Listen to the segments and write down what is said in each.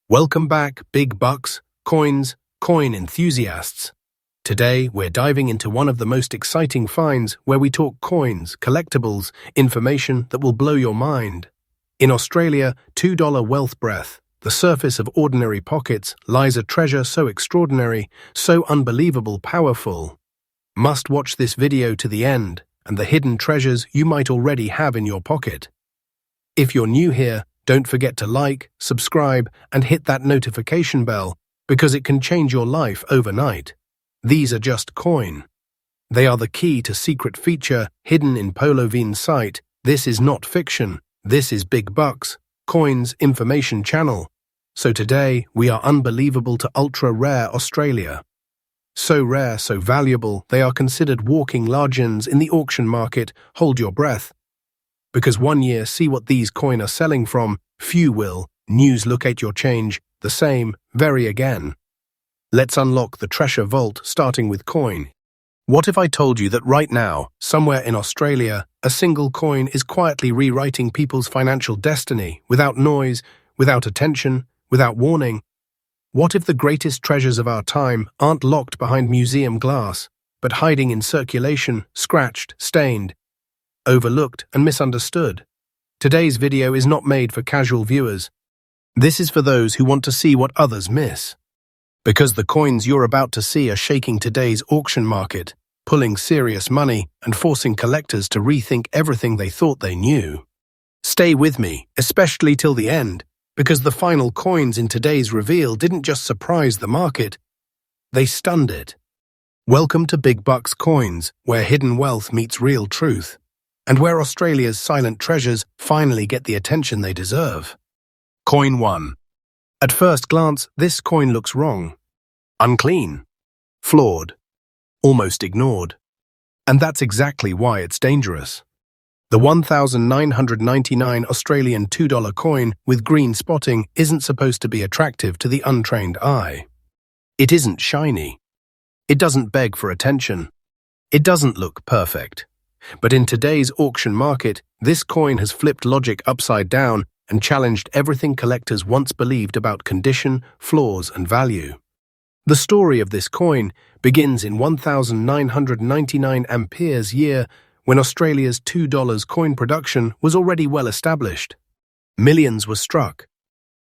Welcome back, big bucks, coins, coin enthusiasts. Today, we're diving into one of the most exciting finds where we talk coins, collectibles, information that will blow your mind. In Australia, $2 wealth breath, the surface of ordinary pockets, lies a treasure so extraordinary, so unbelievable powerful. Must watch this video to the end, and the hidden treasures you might already have in your pocket. If you're new here, don't forget to like, subscribe, and hit that notification bell, because it can change your life overnight. These are just coin. They are the key to secret feature hidden in Polo V's site. This is not fiction. This is Big Bucks, Coins Information Channel. So today, we are unbelievable to ultra-rare Australia. So rare, so valuable, they are considered walking legends in the auction market. Hold your breath. Because one year, see what these coin are selling from, few will. News locate your change, the same, very again. Let's unlock the treasure vault, starting with coin. What if I told you that right now, somewhere in Australia, a single coin is quietly rewriting people's financial destiny, without noise, without attention, without warning? What if the greatest treasures of our time aren't locked behind museum glass, but hiding in circulation, scratched, stained, overlooked and misunderstood? Today's video is not made for casual viewers. This is for those who want to see what others miss. Because the coins you're about to see are shaking today's auction market, pulling serious money and forcing collectors to rethink everything they thought they knew. Stay with me, especially till the end, because the final coins in today's reveal didn't just surprise the market, they stunned it. Welcome to Big Bucks Coins, where hidden wealth meets real truth, and where Australia's silent treasures finally get the attention they deserve. Coin 1. At first glance, this coin looks wrong. Unclean. Flawed. Almost ignored. And that's exactly why it's dangerous. The 1,999 Australian $2 coin with green spotting isn't supposed to be attractive to the untrained eye. It isn't shiny. It doesn't beg for attention. It doesn't look perfect. But in today's auction market, this coin has flipped logic upside down and challenged everything collectors once believed about condition, flaws, and value. The story of this coin begins in 1999 Ampere's year, when Australia's $2 coin production was already well established. Millions were struck.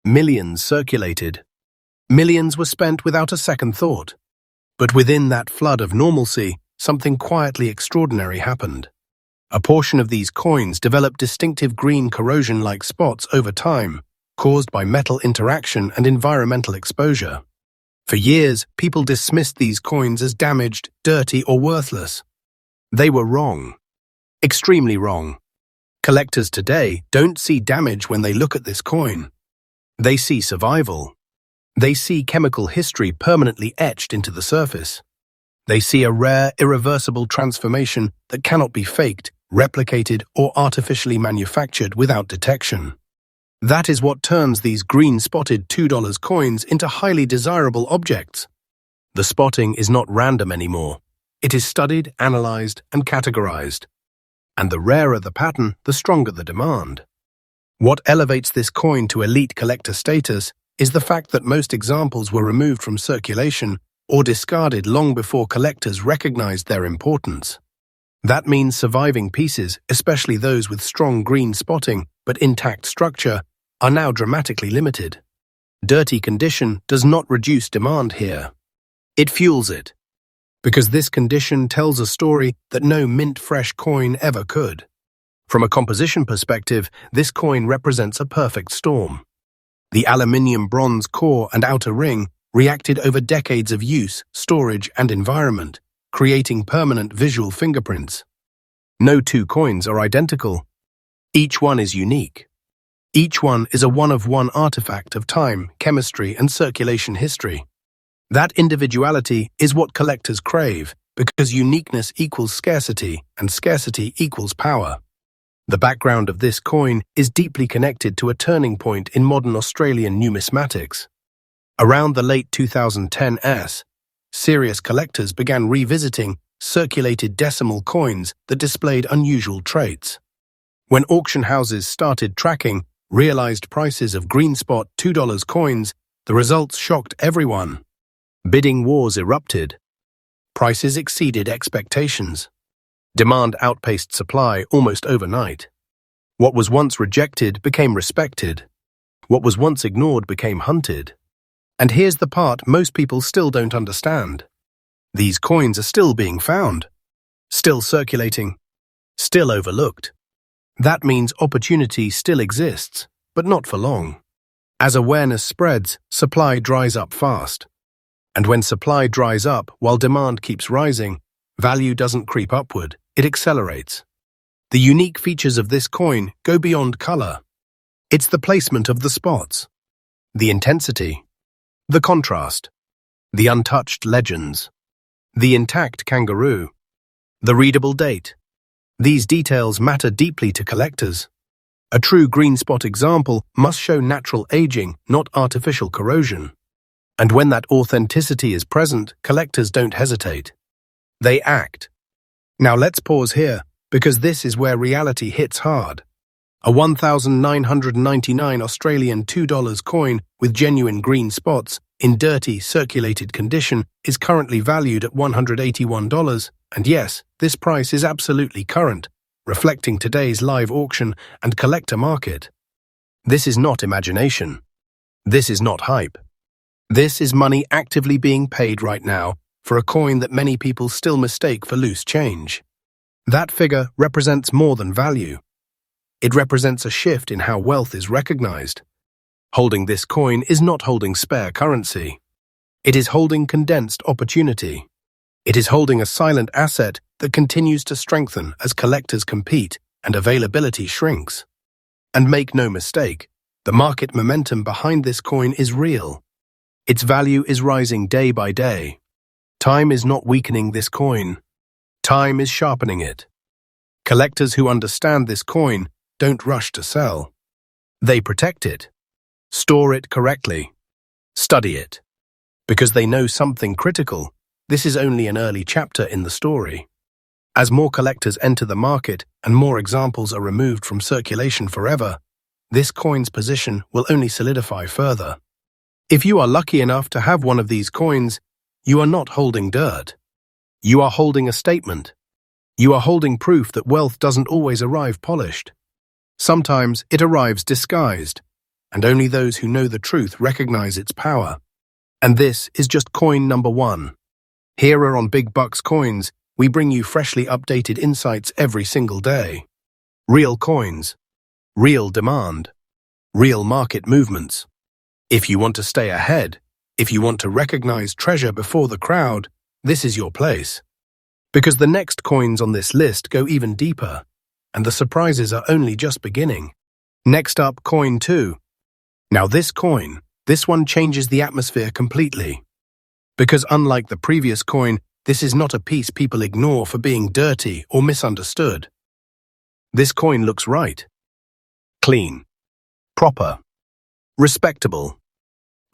Millions circulated. Millions were spent without a second thought. But within that flood of normalcy, something quietly extraordinary happened. A portion of these coins developed distinctive green corrosion-like spots over time, caused by metal interaction and environmental exposure. For years, people dismissed these coins as damaged, dirty, or worthless. They were wrong. Extremely wrong. Collectors today don't see damage when they look at this coin. They see survival. They see chemical history permanently etched into the surface. They see a rare, irreversible transformation that cannot be faked, replicated, or artificially manufactured without detection. That is what turns these green-spotted $2 coins into highly desirable objects. The spotting is not random anymore. It is studied, analyzed, and categorized. And the rarer the pattern, the stronger the demand. What elevates this coin to elite collector status is the fact that most examples were removed from circulation or discarded long before collectors recognized their importance. That means surviving pieces, especially those with strong green spotting but intact structure, are now dramatically limited. Dirty condition does not reduce demand here. It fuels it. Because this condition tells a story that no mint-fresh coin ever could. From a composition perspective, this coin represents a perfect storm. The aluminium-bronze core and outer ring reacted over decades of use, storage, and environment, creating permanent visual fingerprints. No two coins are identical. Each one is unique. Each one is a one-of-one artifact of time, chemistry, and circulation history. That individuality is what collectors crave, because uniqueness equals scarcity, and scarcity equals power. The background of this coin is deeply connected to a turning point in modern Australian numismatics. Around the late 2010s, serious collectors began revisiting circulated decimal coins that displayed unusual traits. When auction houses started tracking realized prices of green spot $2 coins, The results shocked everyone. Bidding wars erupted. Prices exceeded expectations. Demand outpaced supply almost overnight. What was once rejected became respected. What was once ignored became hunted. And here's the part most people still don't understand. These coins are still being found, still circulating, still overlooked. That means opportunity still exists, but not for long. As awareness spreads, supply dries up fast. And when supply dries up while demand keeps rising, value doesn't creep upward, it accelerates. The unique features of this coin go beyond color. It's the placement of the spots, the intensity, the contrast, the untouched legends, the intact kangaroo, the readable date. These details matter deeply to collectors. A true green spot example must show natural aging, not artificial corrosion. And when that authenticity is present, collectors don't hesitate. They act. Now let's pause here, because this is where reality hits hard. A 1,999 Australian $2 coin with genuine green spots in dirty, circulated condition is currently valued at $181, and yes, this price is absolutely current, reflecting today's live auction and collector market. This is not imagination. This is not hype. This is money actively being paid right now for a coin that many people still mistake for loose change. That figure represents more than value. It represents a shift in how wealth is recognized. Holding this coin is not holding spare currency. It is holding condensed opportunity. It is holding a silent asset that continues to strengthen as collectors compete and availability shrinks. And make no mistake, the market momentum behind this coin is real. Its value is rising day by day. Time is not weakening this coin. Time is sharpening it. Collectors who understand this coin don't rush to sell. They protect it, store it correctly, study it. Because they know something critical, this is only an early chapter in the story. As more collectors enter the market and more examples are removed from circulation forever, this coin's position will only solidify further. If you are lucky enough to have one of these coins, you are not holding dirt. You are holding a statement. You are holding proof that wealth doesn't always arrive polished. Sometimes it arrives disguised, and only those who know the truth recognize its power. And this is just coin number one. Here on Big Bucks Coins, we bring you freshly updated insights every single day. Real coins, real demand, real market movements. If you want to stay ahead, if you want to recognize treasure before the crowd, this is your place. Because the next coins on this list go even deeper, and the surprises are only just beginning. Next up, coin 2. Now this one changes the atmosphere completely. Because unlike the previous coin, this is not a piece people ignore for being dirty or misunderstood. This coin looks right. Clean. Proper. Respectable.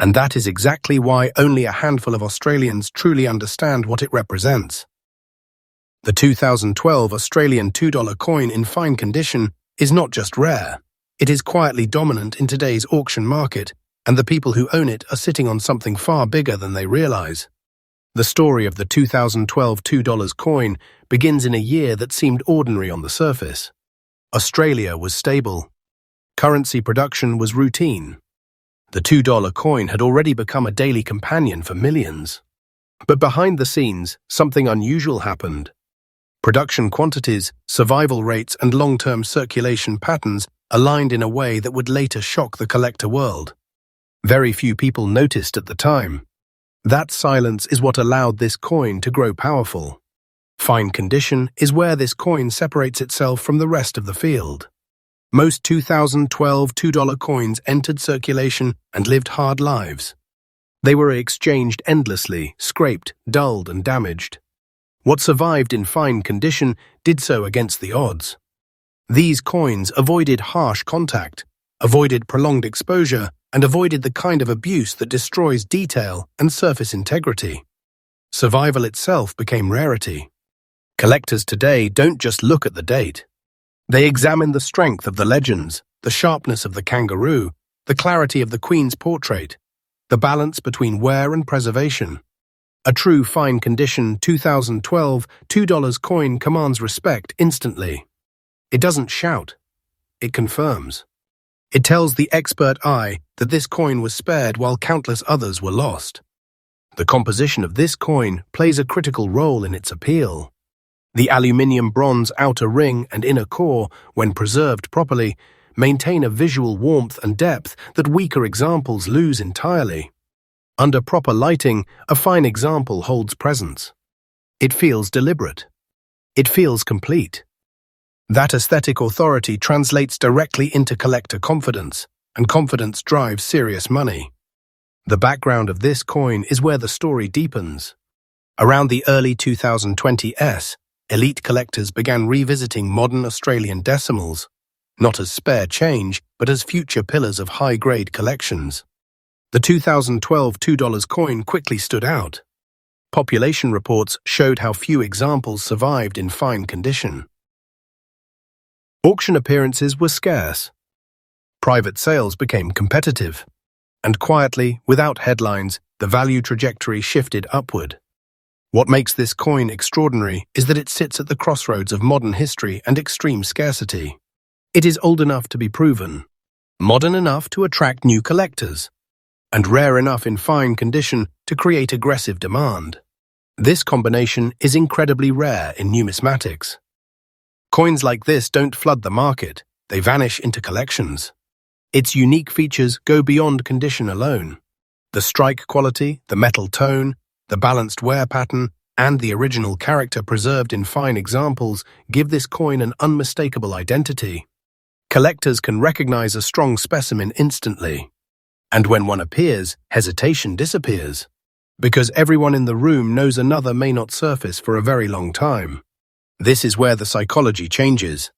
And that is exactly why only a handful of Australians truly understand what it represents. The 2012 Australian $2 coin in fine condition is not just rare, it is quietly dominant in today's auction market, and the people who own it are sitting on something far bigger than they realize. The story of the 2012 $2 coin begins in a year that seemed ordinary on the surface. Australia was stable. Currency production was routine. The $2 coin had already become a daily companion for millions. But behind the scenes, something unusual happened. Production quantities, survival rates, and long-term circulation patterns aligned in a way that would later shock the collector world. Very few people noticed at the time. That silence is what allowed this coin to grow powerful. Fine condition is where this coin separates itself from the rest of the field. Most 2012 $2 coins entered circulation and lived hard lives. They were exchanged endlessly, scraped, dulled, and damaged. What survived in fine condition did so against the odds. These coins avoided harsh contact, avoided prolonged exposure, and avoided the kind of abuse that destroys detail and surface integrity. Survival itself became rarity. Collectors today don't just look at the date. They examine the strength of the legends, the sharpness of the kangaroo, the clarity of the Queen's portrait. The balance between wear and preservation. A true fine condition 2012 $2 coin commands respect instantly. It doesn't shout. It confirms. It tells the expert eye that this coin was spared while countless others were lost. The composition of this coin plays a critical role in its appeal. The aluminium-bronze outer ring and inner core, when preserved properly, maintain a visual warmth and depth that weaker examples lose entirely. Under proper lighting, a fine example holds presence. It feels deliberate. It feels complete. That aesthetic authority translates directly into collector confidence, and confidence drives serious money. The background of this coin is where the story deepens. Around the early 2020s, elite collectors began revisiting modern Australian decimals, not as spare change, but as future pillars of high-grade collections. The 2012 $2 coin quickly stood out. Population reports showed how few examples survived in fine condition. Auction appearances were scarce. Private sales became competitive. And quietly, without headlines, the value trajectory shifted upward. What makes this coin extraordinary is that it sits at the crossroads of modern history and extreme scarcity. It is old enough to be proven, modern enough to attract new collectors, and rare enough in fine condition to create aggressive demand. This combination is incredibly rare in numismatics. Coins like this don't flood the market, they vanish into collections. Its unique features go beyond condition alone. The strike quality, the metal tone, the balanced wear pattern, and the original character preserved in fine examples give this coin an unmistakable identity. Collectors can recognize a strong specimen instantly. And when one appears, hesitation disappears. Because everyone in the room knows another may not surface for a very long time. This is where the psychology changes.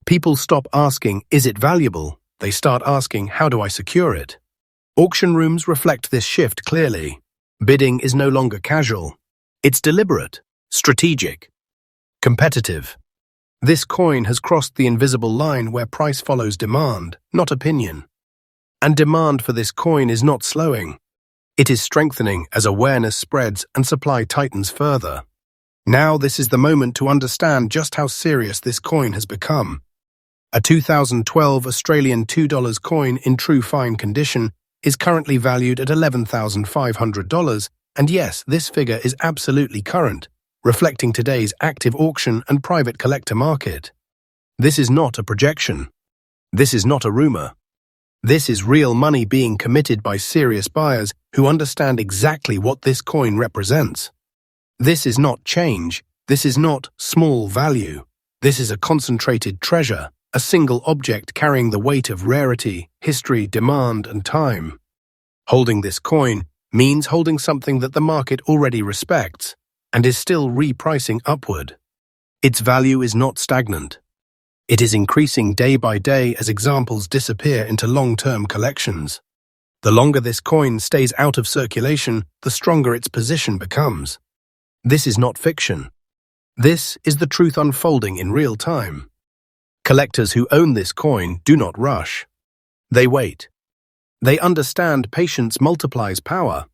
People stop asking, is it valuable? They start asking, how do I secure it? Auction rooms reflect this shift clearly. Bidding is no longer casual. It's deliberate, strategic, competitive. This coin has crossed the invisible line where price follows demand, not opinion. And demand for this coin is not slowing. It is strengthening as awareness spreads and supply tightens further. Now this is the moment to understand just how serious this coin has become. A 2012 Australian $2 coin in true fine condition is currently valued at $11,500, and yes, this figure is absolutely current, reflecting today's active auction and private collector market. This is not a projection. This is not a rumor. This is real money being committed by serious buyers who understand exactly what this coin represents. This is not change. This is not small value. This is a concentrated treasure, a single object carrying the weight of rarity, history, demand, and time. Holding this coin means holding something that the market already respects and is still repricing upward. Its value is not stagnant. It is increasing day by day as examples disappear into long-term collections. The longer this coin stays out of circulation, the stronger its position becomes. This is not fiction. This is the truth unfolding in real time. Collectors who own this coin do not rush. They wait. They understand patience multiplies power.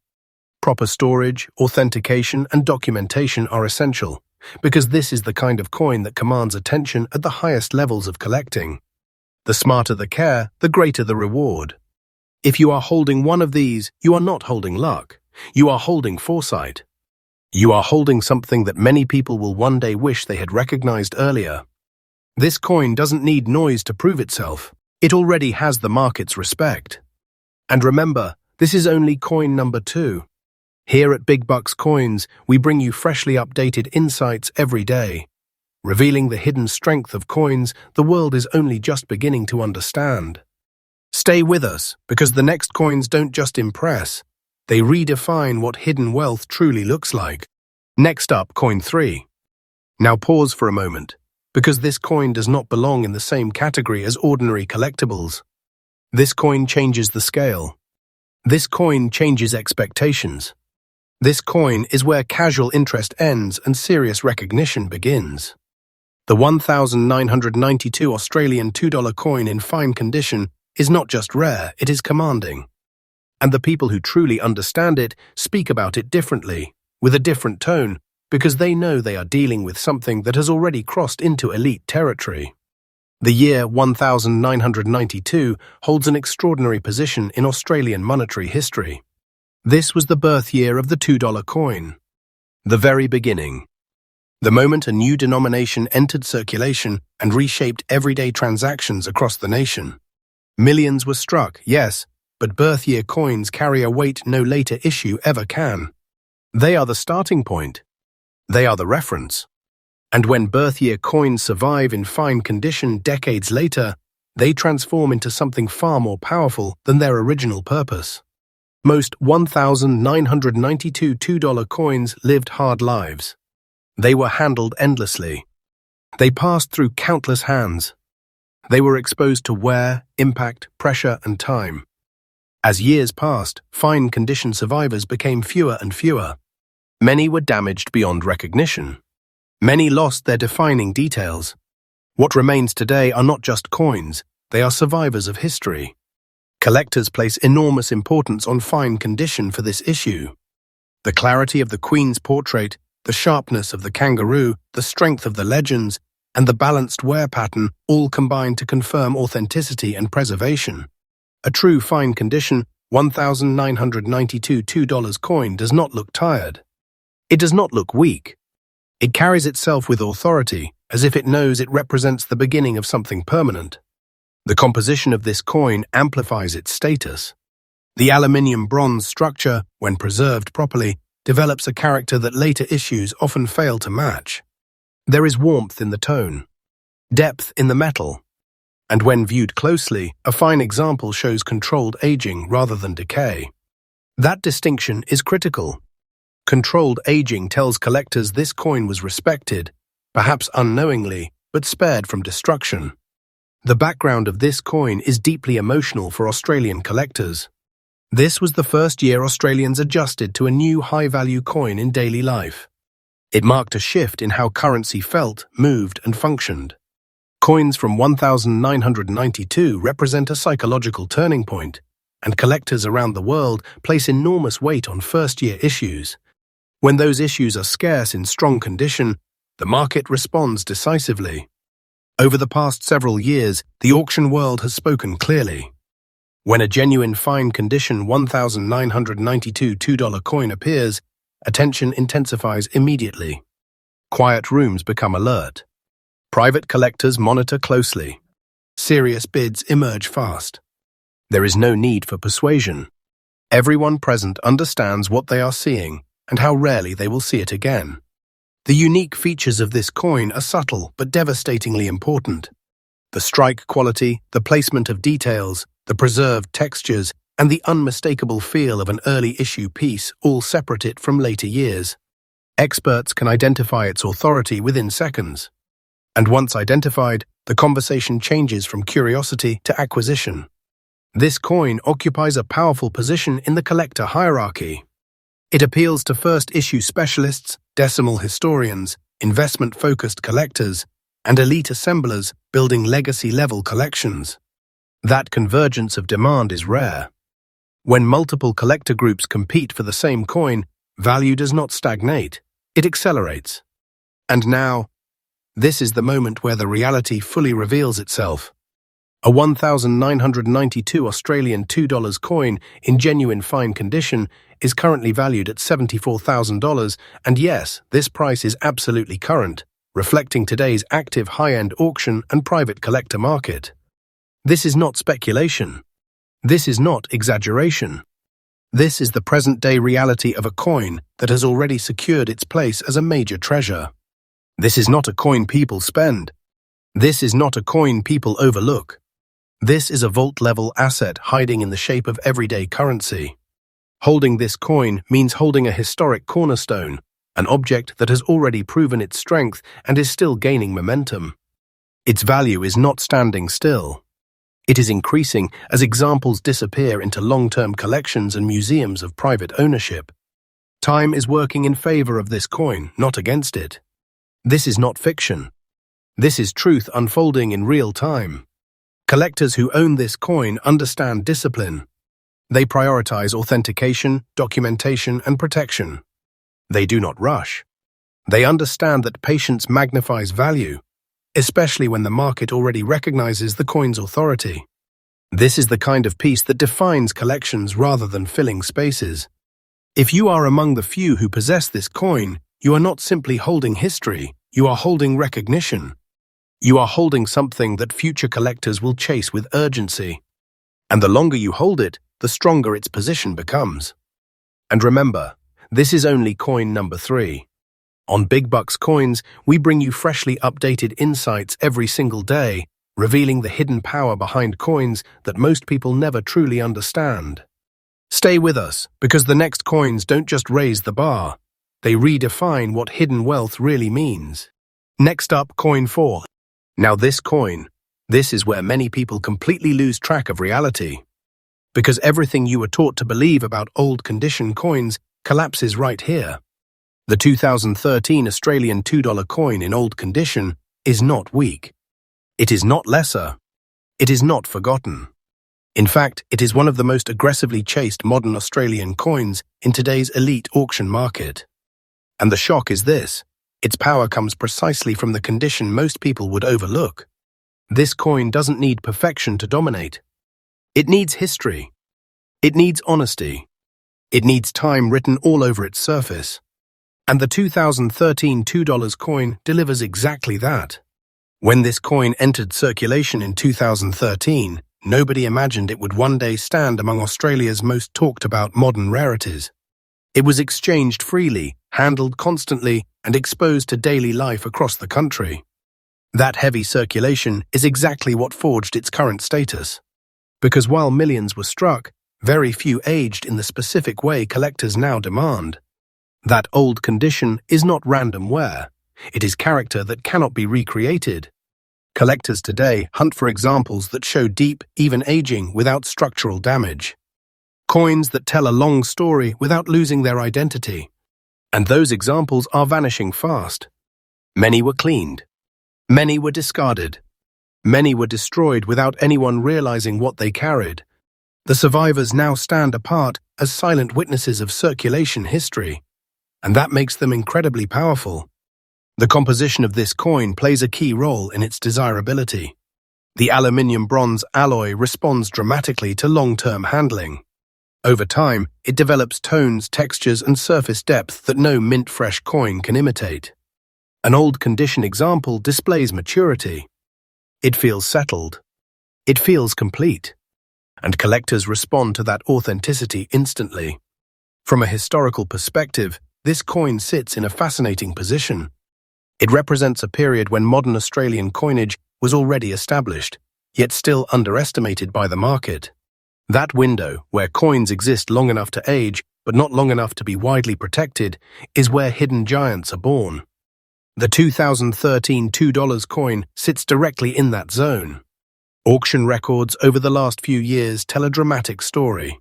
Proper storage, authentication, and documentation are essential, because this is the kind of coin that commands attention at the highest levels of collecting. The smarter the care, the greater the reward. If you are holding one of these, you are not holding luck. You are holding foresight. You are holding something that many people will one day wish they had recognized earlier. This coin doesn't need noise to prove itself. It already has the market's respect. And remember, this is only coin number 2. Here at Big Bucks Coins, we bring you freshly updated insights every day. Revealing the hidden strength of coins the world is only just beginning to understand. Stay with us, because the next coins don't just impress. They redefine what hidden wealth truly looks like. Next up, coin 3. Now pause for a moment, because this coin does not belong in the same category as ordinary collectibles. This coin changes the scale. This coin changes expectations. This coin is where casual interest ends and serious recognition begins. The 1,992 Australian $2 coin in fine condition is not just rare, it is commanding. And the people who truly understand it speak about it differently, with a different tone, because they know they are dealing with something that has already crossed into elite territory. The year 1992 holds an extraordinary position in Australian monetary history. This was the birth year of the $2 coin. The very beginning. The moment a new denomination entered circulation and reshaped everyday transactions across the nation. Millions were struck, yes, but birth year coins carry a weight no later issue ever can. They are the starting point. They are the reference. And when birth year coins survive in fine condition decades later, they transform into something far more powerful than their original purpose. Most 1,992 $2 coins lived hard lives. They were handled endlessly. They passed through countless hands. They were exposed to wear, impact, pressure, and time. As years passed, fine condition survivors became fewer and fewer. Many were damaged beyond recognition. Many lost their defining details. What remains today are not just coins, they are survivors of history. Collectors place enormous importance on fine condition for this issue. The clarity of the Queen's portrait, the sharpness of the kangaroo, the strength of the legends, and the balanced wear pattern all combine to confirm authenticity and preservation. A true fine condition 1,992 $2 coin does not look tired. It does not look weak. It carries itself with authority, as if it knows it represents the beginning of something permanent. The composition of this coin amplifies its status. The aluminium-bronze structure, when preserved properly, develops a character that later issues often fail to match. There is warmth in the tone, depth in the metal, and when viewed closely, a fine example shows controlled aging rather than decay. That distinction is critical. Controlled aging tells collectors this coin was respected, perhaps unknowingly, but spared from destruction. The background of this coin is deeply emotional for Australian collectors. This was the first year Australians adjusted to a new high-value coin in daily life. It marked a shift in how currency felt, moved, and functioned. Coins from 1992 represent a psychological turning point, and collectors around the world place enormous weight on first-year issues. When those issues are scarce in strong condition, the market responds decisively. Over the past several years, the auction world has spoken clearly. When a genuine fine condition 1,992 $2 coin appears, attention intensifies immediately. Quiet rooms become alert. Private collectors monitor closely. Serious bids emerge fast. There is no need for persuasion. Everyone present understands what they are seeing and how rarely they will see it again. The unique features of this coin are subtle but devastatingly important. The strike quality, the placement of details, the preserved textures, and the unmistakable feel of an early issue piece all separate it from later years. Experts can identify its authority within seconds. And once identified, the conversation changes from curiosity to acquisition. This coin occupies a powerful position in the collector hierarchy. It appeals to first-issue specialists, decimal historians, investment-focused collectors, and elite assemblers building legacy-level collections. That convergence of demand is rare. When multiple collector groups compete for the same coin, value does not stagnate, it accelerates. And now, this is the moment where the reality fully reveals itself. A 1,992 Australian $2 coin in genuine fine condition is currently valued at $74,000, and yes, this price is absolutely current, reflecting today's active high-end auction and private collector market. This is not speculation. This is not exaggeration. This is the present-day reality of a coin that has already secured its place as a major treasure. This is not a coin people spend. This is not a coin people overlook. This is a vault-level asset hiding in the shape of everyday currency. Holding this coin means holding a historic cornerstone, an object that has already proven its strength and is still gaining momentum. Its value is not standing still. It is increasing as examples disappear into long-term collections and museums of private ownership. Time is working in favor of this coin, not against it. This is not fiction. This is truth unfolding in real time. Collectors who own this coin understand discipline. They prioritize authentication, documentation, and protection. They do not rush. They understand that patience magnifies value, especially when the market already recognizes the coin's authority. This is the kind of piece that defines collections rather than filling spaces. If you are among the few who possess this coin, you are not simply holding history, you are holding recognition. You are holding something that future collectors will chase with urgency. And the longer you hold it, the stronger its position becomes. And remember, this is only coin number 3. On Big Bucks Coins, we bring you freshly updated insights every single day, revealing the hidden power behind coins that most people never truly understand. Stay with us, because the next coins don't just raise the bar, they redefine what hidden wealth really means. Next up, coin 4. Now this is where many people completely lose track of reality. Because everything you were taught to believe about old condition coins collapses right here. The 2013 Australian $2 coin in old condition is not weak. It is not lesser. It is not forgotten. In fact, it is one of the most aggressively chased modern Australian coins in today's elite auction market. And the shock is this: its power comes precisely from the condition most people would overlook. This coin doesn't need perfection to dominate. It needs history. It needs honesty. It needs time written all over its surface. And the 2013 $2 coin delivers exactly that. When this coin entered circulation in 2013, nobody imagined it would one day stand among Australia's most talked about modern rarities. It was exchanged freely, handled constantly, and exposed to daily life across the country. That heavy circulation is exactly what forged its current status. Because while millions were struck, very few aged in the specific way collectors now demand. That old condition is not random wear. It is character that cannot be recreated. Collectors today hunt for examples that show deep, even aging without structural damage. Coins that tell a long story without losing their identity. And those examples are vanishing fast. Many were cleaned. Many were discarded. Many were destroyed without anyone realizing what they carried. The survivors now stand apart as silent witnesses of circulation history. And that makes them incredibly powerful. The composition of this coin plays a key role in its desirability. The aluminium-bronze alloy responds dramatically to long-term handling. Over time, it develops tones, textures, and surface depth that no mint-fresh coin can imitate. An old condition example displays maturity. It feels settled. It feels complete. And collectors respond to that authenticity instantly. From a historical perspective, this coin sits in a fascinating position. It represents a period when modern Australian coinage was already established, yet still underestimated by the market. That window, where coins exist long enough to age, but not long enough to be widely protected, is where hidden giants are born. The 2013 $2 coin sits directly in that zone. Auction records over the last few years tell a dramatic story.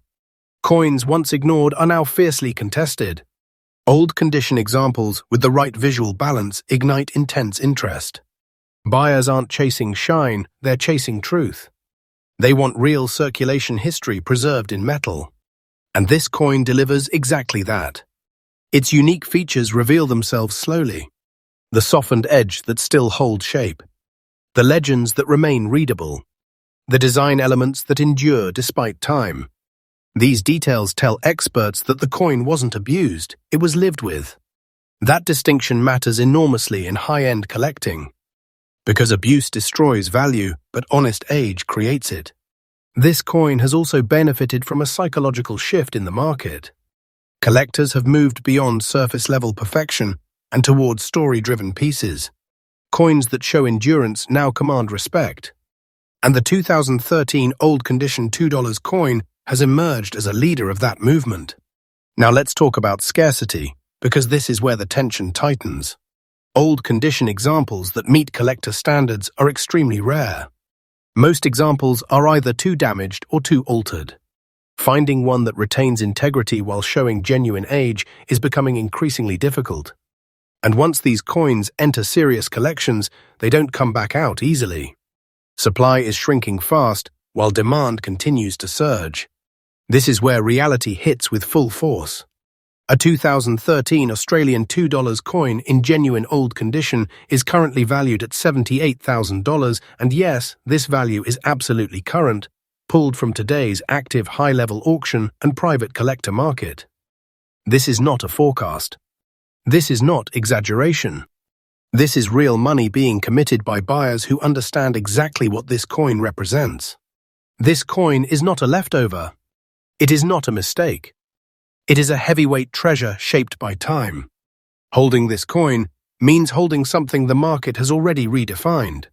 Coins once ignored are now fiercely contested. Old condition examples with the right visual balance ignite intense interest. Buyers aren't chasing shine, they're chasing truth. They want real circulation history preserved in metal. And this coin delivers exactly that. Its unique features reveal themselves slowly. The softened edge that still holds shape. The legends that remain readable. The design elements that endure despite time. These details tell experts that the coin wasn't abused, it was lived with. That distinction matters enormously in high-end collecting. Because abuse destroys value, but honest age creates it. This coin has also benefited from a psychological shift in the market. Collectors have moved beyond surface-level perfection and towards story-driven pieces. Coins that show endurance now command respect. And the 2013 Old Condition $2 coin has emerged as a leader of that movement. Now let's talk about scarcity, because this is where the tension tightens. Old condition examples that meet collector standards are extremely rare. Most examples are either too damaged or too altered. Finding one that retains integrity while showing genuine age is becoming increasingly difficult. And once these coins enter serious collections, they don't come back out easily. Supply is shrinking fast, while demand continues to surge. This is where reality hits with full force. A 2013 Australian $2 coin in genuine old condition is currently valued at $78,000, and yes, this value is absolutely current, pulled from today's active high-level auction and private collector market. This is not a forecast. This is not exaggeration. This is real money being committed by buyers who understand exactly what this coin represents. This coin is not a leftover. It is not a mistake. It is a heavyweight treasure shaped by time. Holding this coin means holding something the market has already redefined.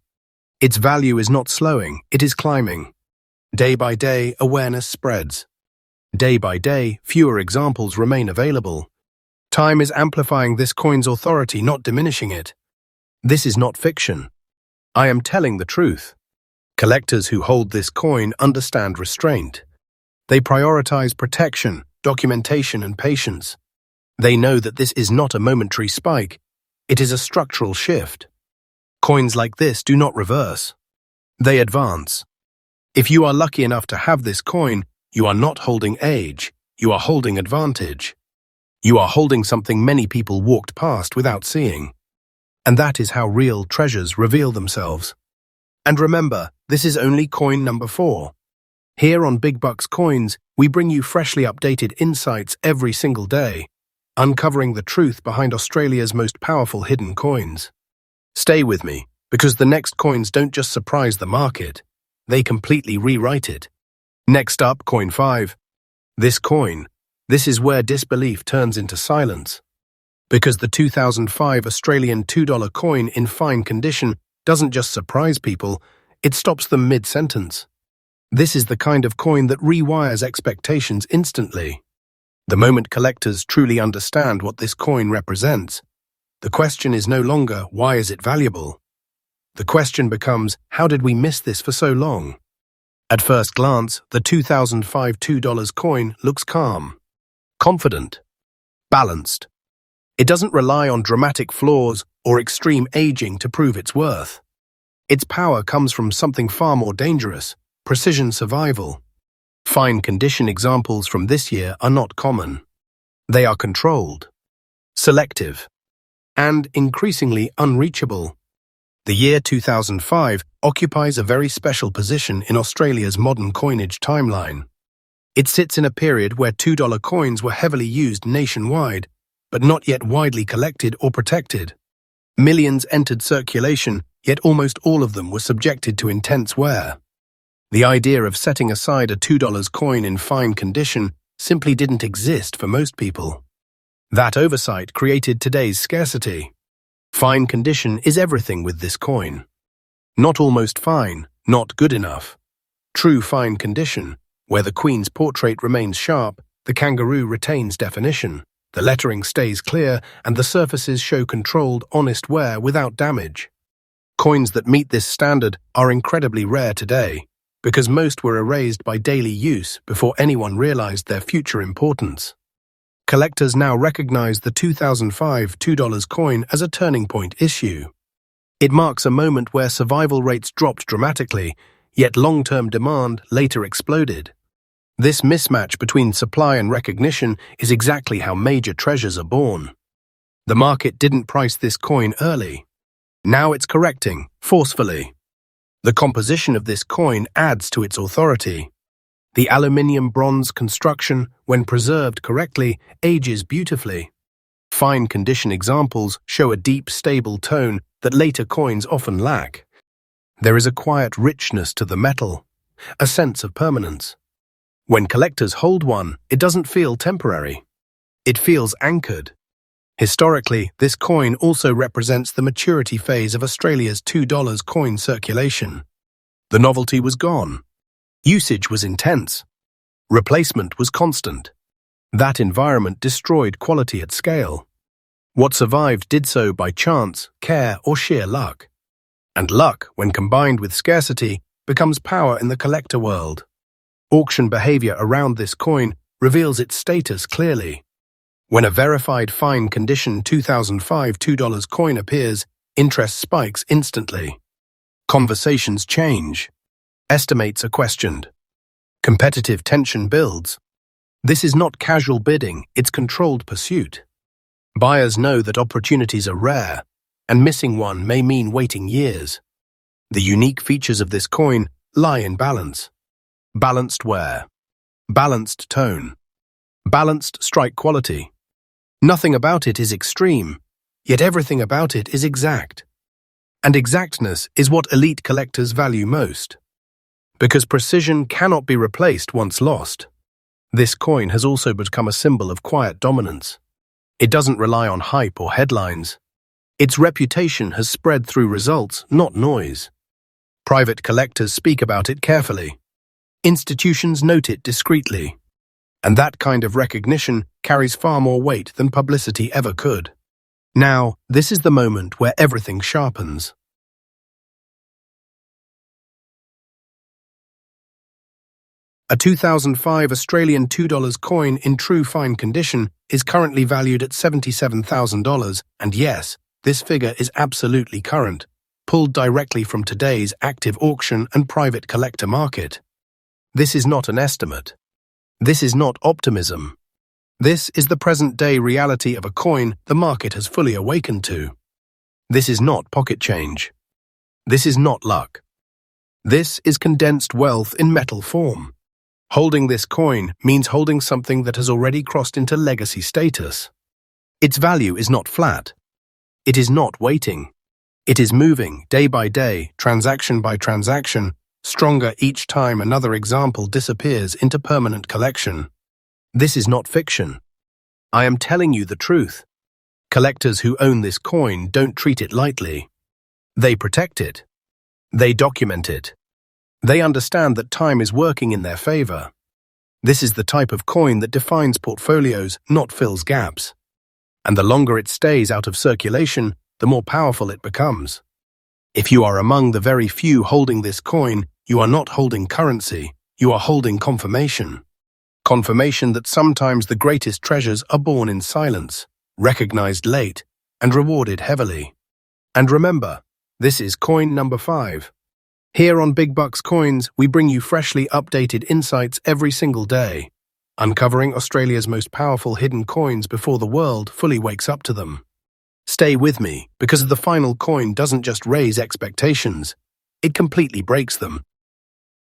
Its value is not slowing, it is climbing. Day by day, awareness spreads. Day by day, fewer examples remain available. Time is amplifying this coin's authority, not diminishing it. This is not fiction. I am telling the truth. Collectors who hold this coin understand restraint. They prioritize protection, documentation, and patience. They know that this is not a momentary spike. It is a structural shift. Coins like this do not reverse. They advance. If you are lucky enough to have this coin, you are not holding age. You are holding advantage. You are holding something many people walked past without seeing. And that is how real treasures reveal themselves. And remember, this is only coin number 4. Here on Big Bucks Coins, we bring you freshly updated insights every single day, uncovering the truth behind Australia's most powerful hidden coins. Stay with me, because the next coins don't just surprise the market, they completely rewrite it. Next up, coin 5. This coin. This is where disbelief turns into silence. Because the 2005 Australian $2 coin in fine condition doesn't just surprise people, it stops them mid-sentence. This is the kind of coin that rewires expectations instantly. The moment collectors truly understand what this coin represents, the question is no longer, why is it valuable? The question becomes, how did we miss this for so long? At first glance, the 2005 $2 coin looks calm, confident, balanced. It doesn't rely on dramatic flaws or extreme aging to prove its worth. Its power comes from something far more dangerous: precision survival. Fine condition examples from this year are not common. They are controlled, selective, and increasingly unreachable. The year 2005 occupies a very special position in Australia's modern coinage timeline. It sits in a period where $2 coins were heavily used nationwide, but not yet widely collected or protected. Millions entered circulation, yet almost all of them were subjected to intense wear. The idea of setting aside a $2 coin in fine condition simply didn't exist for most people. That oversight created today's scarcity. Fine condition is everything with this coin. Not almost fine, not good enough. True fine condition, where the Queen's portrait remains sharp, the kangaroo retains definition, the lettering stays clear, and the surfaces show controlled, honest wear without damage. Coins that meet this standard are incredibly rare today, because most were erased by daily use before anyone realized their future importance. Collectors now recognize the 2005 $2 coin as a turning point issue. It marks a moment where survival rates dropped dramatically, yet long-term demand later exploded. This mismatch between supply and recognition is exactly how major treasures are born. The market didn't price this coin early. Now it's correcting, forcefully. The composition of this coin adds to its authority. The aluminium-bronze construction, when preserved correctly, ages beautifully. Fine condition examples show a deep, stable tone that later coins often lack. There is a quiet richness to the metal, a sense of permanence. When collectors hold one, it doesn't feel temporary. It feels anchored. Historically, this coin also represents the maturity phase of Australia's $2 coin circulation. The novelty was gone. Usage was intense. Replacement was constant. That environment destroyed quality at scale. What survived did so by chance, care, or sheer luck. And luck, when combined with scarcity, becomes power in the collector world. Auction behavior around this coin reveals its status clearly. When a verified fine condition 2005 $2 coin appears, interest spikes instantly. Conversations change. Estimates are questioned. Competitive tension builds. This is not casual bidding, it's controlled pursuit. Buyers know that opportunities are rare, and missing one may mean waiting years. The unique features of this coin lie in balance. Balanced wear. Balanced tone. Balanced strike quality. Nothing about it is extreme, yet everything about it is exact. And exactness is what elite collectors value most. Because precision cannot be replaced once lost. This coin has also become a symbol of quiet dominance. It doesn't rely on hype or headlines. Its reputation has spread through results, not noise. Private collectors speak about it carefully. Institutions note it discreetly. And that kind of recognition carries far more weight than publicity ever could. Now, this is the moment where everything sharpens. A 2005 Australian $2 coin in true fine condition is currently valued at $77,000, and yes, this figure is absolutely current, pulled directly from today's active auction and private collector market. This is not an estimate. This is not optimism. This is the present-day reality of a coin the market has fully awakened to. This is not pocket change. This is not luck. This is condensed wealth in metal form. Holding this coin means holding something that has already crossed into legacy status. Its value is not flat. It is not waiting. It is moving, day by day, transaction by transaction, stronger each time another example disappears into permanent collection. This is not fiction. I am telling you the truth. Collectors who own this coin don't treat it lightly. They protect it. They document it. They understand that time is working in their favor. This is the type of coin that defines portfolios, not fills gaps. And the longer it stays out of circulation, the more powerful it becomes. If you are among the very few holding this coin, you are not holding currency, you are holding confirmation. Confirmation that sometimes the greatest treasures are born in silence, recognized late, and rewarded heavily. And remember, this is coin number 5. Here on Big Bucks Coins, we bring you freshly updated insights every single day, uncovering Australia's most powerful hidden coins before the world fully wakes up to them. Stay with me, because the final coin doesn't just raise expectations, it completely breaks them.